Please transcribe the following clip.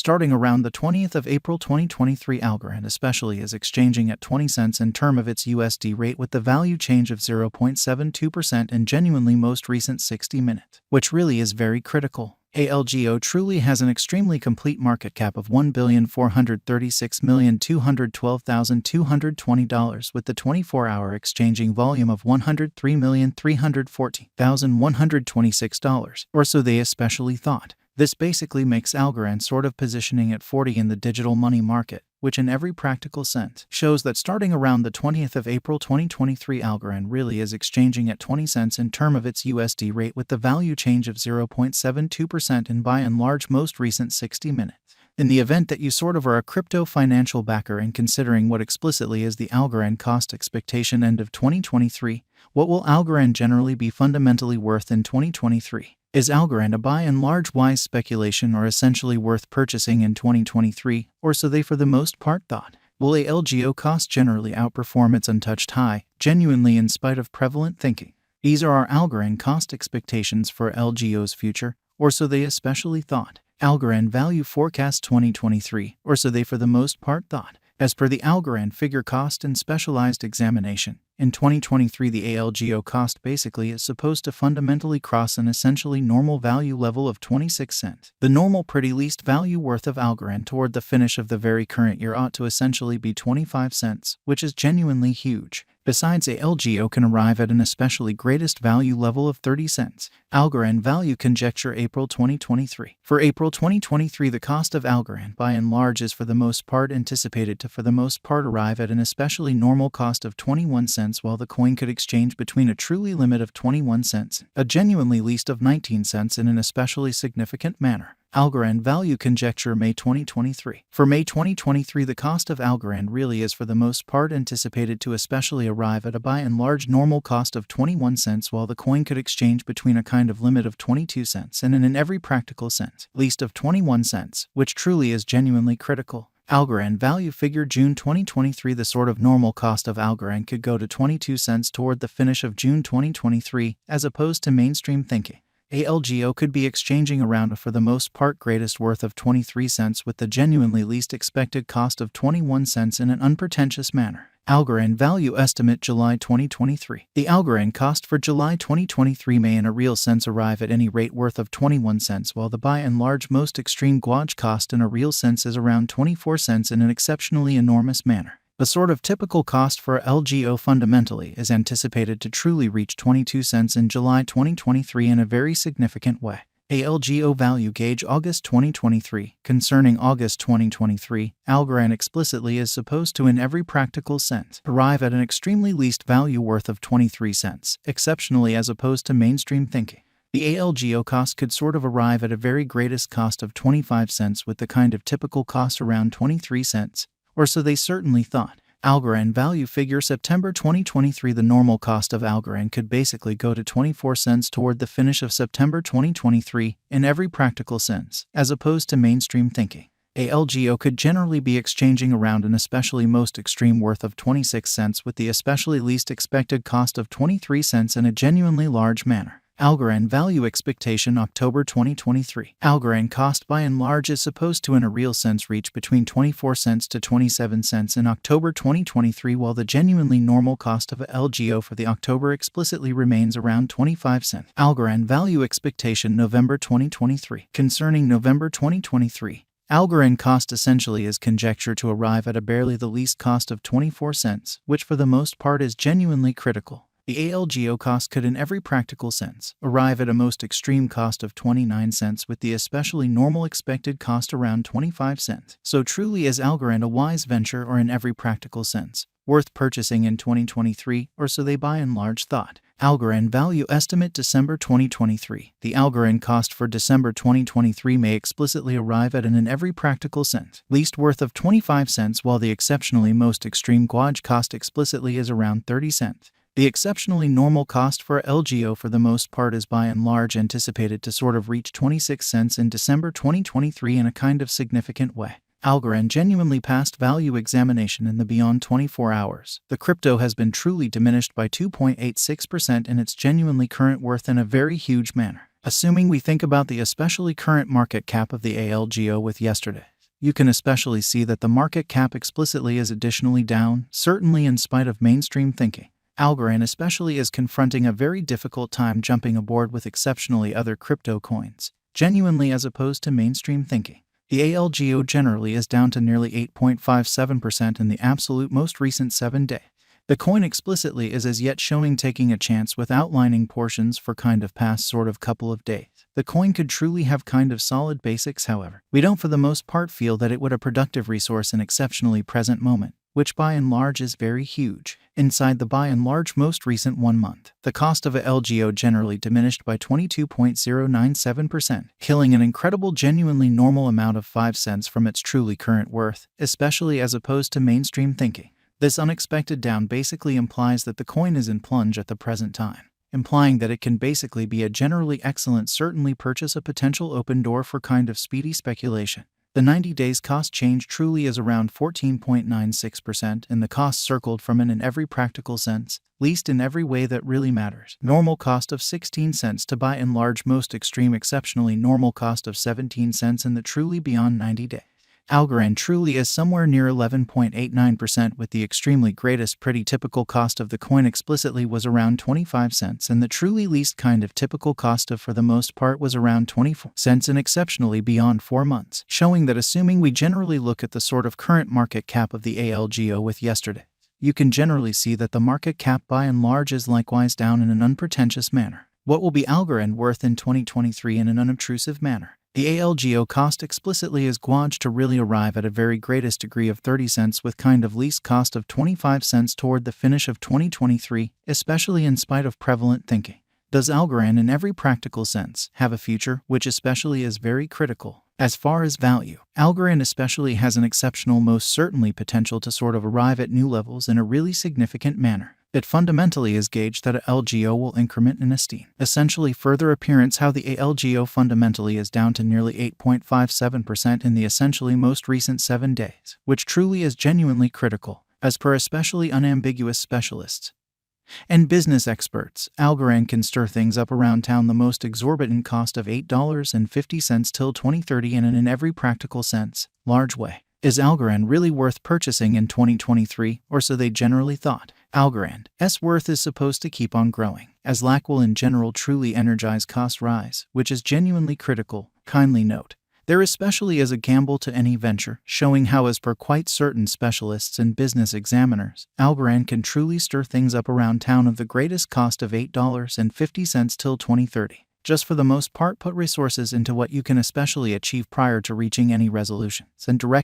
Starting around the 20th of April 2023, Algorand especially is exchanging at 20 cents in term of its USD rate with the value change of 0.72% in genuinely most recent 60-minute, which really is very critical. ALGO truly has an extremely complete market cap of $1,436,212,220 with the 24-hour exchanging volume of $103,340,126, or so they especially thought. This basically makes Algorand sort of positioning at 40 in the digital money market, which in every practical sense shows that starting around the 20th of April 2023, Algorand really is exchanging at 20 cents in term of its USD rate with the value change of 0.72% in by and large most recent 60 minutes. In the event that you sort of are a crypto financial backer and considering what explicitly is the Algorand cost expectation end of 2023, what will Algorand generally be fundamentally worth in 2023? Is Algorand a by and large wise speculation or essentially worth purchasing in 2023, or so they for the most part thought? Will ALGO cost generally outperform its untouched high, genuinely in spite of prevalent thinking? These are our Algorand cost expectations for LGO's future, or so they especially thought. Algorand value forecast 2023, or so they for the most part thought. As per the Algorand figure cost and specialized examination, in 2023 the ALGO cost basically is supposed to fundamentally cross an essentially normal value level of 26 cents. The normal pretty least value worth of Algorand toward the finish of the very current year ought to essentially be 25 cents, which is genuinely huge. Besides, ALGO can arrive at an especially greatest value level of 30 cents. Algorand value conjecture April 2023. For April 2023, the cost of Algorand by and large is for the most part anticipated to for the most part arrive at an especially normal cost of 21 cents, while the coin could exchange between a truly limit of 21 cents, a genuinely least of 19 cents in an especially significant manner. Algorand value conjecture May 2023. For May 2023, the cost of Algorand really is for the most part anticipated to especially arrive at a by and large normal cost of 21 cents, while the coin could exchange between a kind of limit of 22 cents and in every practical sense, least of 21 cents, which truly is genuinely critical. Algorand value figure June 2023. The sort of normal cost of Algorand could go to 22 cents toward the finish of June 2023, as opposed to mainstream thinking. ALGO could be exchanging around for the most part greatest worth of 23 cents with the genuinely least expected cost of 21 cents in an unpretentious manner. Algorand value estimate July 2023. The Algorand cost for July 2023 may in a real sense arrive at any rate worth of 21 cents, while the by and large most extreme gauge cost in a real sense is around 24 cents in an exceptionally enormous manner. The sort of typical cost for LGO fundamentally is anticipated to truly reach 22 cents in July 2023 in a very significant way. ALGO value gauge August 2023. Concerning August 2023, Algorand explicitly is supposed to in every practical sense arrive at an extremely least value worth of 23 cents, exceptionally as opposed to mainstream thinking. The ALGO cost could sort of arrive at a very greatest cost of 25 cents with the kind of typical cost around 23 cents. Or so they certainly thought. Algorand value figure September 2023. The normal cost of Algorand could basically go to 24 cents toward the finish of September 2023 in every practical sense, as opposed to mainstream thinking. ALGO could generally be exchanging around an especially most extreme worth of 26 cents with the especially least expected cost of 23 cents in a genuinely large manner. Algorand value expectation October 2023. Algorand cost by and large is supposed to in a real sense reach between 24 cents to 27 cents in October 2023, while the genuinely normal cost of a LGO for the October explicitly remains around 25 cents. Algorand value expectation November 2023. Concerning November 2023, Algorand cost essentially is conjecture to arrive at a barely the least cost of 24 cents, which for the most part is genuinely critical. The ALGO cost could in every practical sense arrive at a most extreme cost of 29 cents with the especially normal expected cost around 25 cents. So truly is Algorand a wise venture or in every practical sense worth purchasing in 2023, or so they by and large thought. Algorand value estimate December 2023. The Algorand cost for December 2023 may explicitly arrive at an in every practical sense least worth of 25 cents, while the exceptionally most extreme gauge cost explicitly is around 30 cents. The exceptionally normal cost for LGO for the most part is by and large anticipated to sort of reach 26 cents in December 2023 in a kind of significant way. Algorand genuinely passed value examination in the beyond 24 hours. The crypto has been truly diminished by 2.86% in its genuinely current worth in a very huge manner. Assuming we think about the especially current market cap of the ALGO with yesterday, you can especially see that the market cap explicitly is additionally down, certainly in spite of mainstream thinking. Algorand especially is confronting a very difficult time jumping aboard with exceptionally other crypto coins, genuinely as opposed to mainstream thinking. The ALGO generally is down to nearly 8.57% in the absolute most recent 7 days. The coin explicitly is as yet showing taking a chance with outlining portions for kind of past sort of couple of days. The coin could truly have kind of solid basics, however. We don't for the most part feel that it would a productive resource in exceptionally present moment, which by and large is very huge. Inside the by and large most recent 1 month, the cost of a LGO generally diminished by 22.097%, killing an incredible genuinely normal amount of 5 cents from its truly current worth, especially as opposed to mainstream thinking. This unexpected down basically implies that the coin is in plunge at the present time, implying that it can basically be a generally excellent certainly purchase, a potential open door for kind of speedy speculation. The 90 days cost change truly is around 14.96%, and the cost circled from in every practical sense, least in every way that really matters. Normal cost of 16 cents to by and large most extreme exceptionally normal cost of 17 cents in the truly beyond 90 days. Algorand truly is somewhere near 11.89%, with the extremely greatest pretty typical cost of the coin explicitly was around 25 cents, and the truly least kind of typical cost of for the most part was around 24 cents in exceptionally beyond 4 months, showing that assuming we generally look at the sort of current market cap of the ALGO with yesterday, you can generally see that the market cap by and large is likewise down in an unpretentious manner. What will be Algorand worth in 2023 in an unobtrusive manner? The ALGO cost explicitly is gauged to really arrive at a very greatest degree of 30 cents, with kind of least cost of 25 cents toward the finish of 2023, especially in spite of prevalent thinking. Does Algorand in every practical sense have a future, which especially is very critical? As far as value, Algorand especially has an exceptional most certainly potential to sort of arrive at new levels in a really significant manner. It fundamentally is gauged that a LGO will increment in esteem. Essentially further appearance how the ALGO fundamentally is down to nearly 8.57% in the essentially most recent 7 days, which truly is genuinely critical, as per especially unambiguous specialists and business experts. Algorand can stir things up around town the most exorbitant cost of $8.50 till 2030 in every practical sense, large way. Is Algorand really worth purchasing in 2023, or so they generally thought? Algorand's worth is supposed to keep on growing, as lack will in general truly energize cost rise, which is genuinely critical. Kindly note, there especially is a gamble to any venture, showing how as per quite certain specialists and business examiners, Algorand can truly stir things up around town of the greatest cost of $8.50 till 2030. Just for the most part put resources into what you can especially achieve prior to reaching any resolutions and direct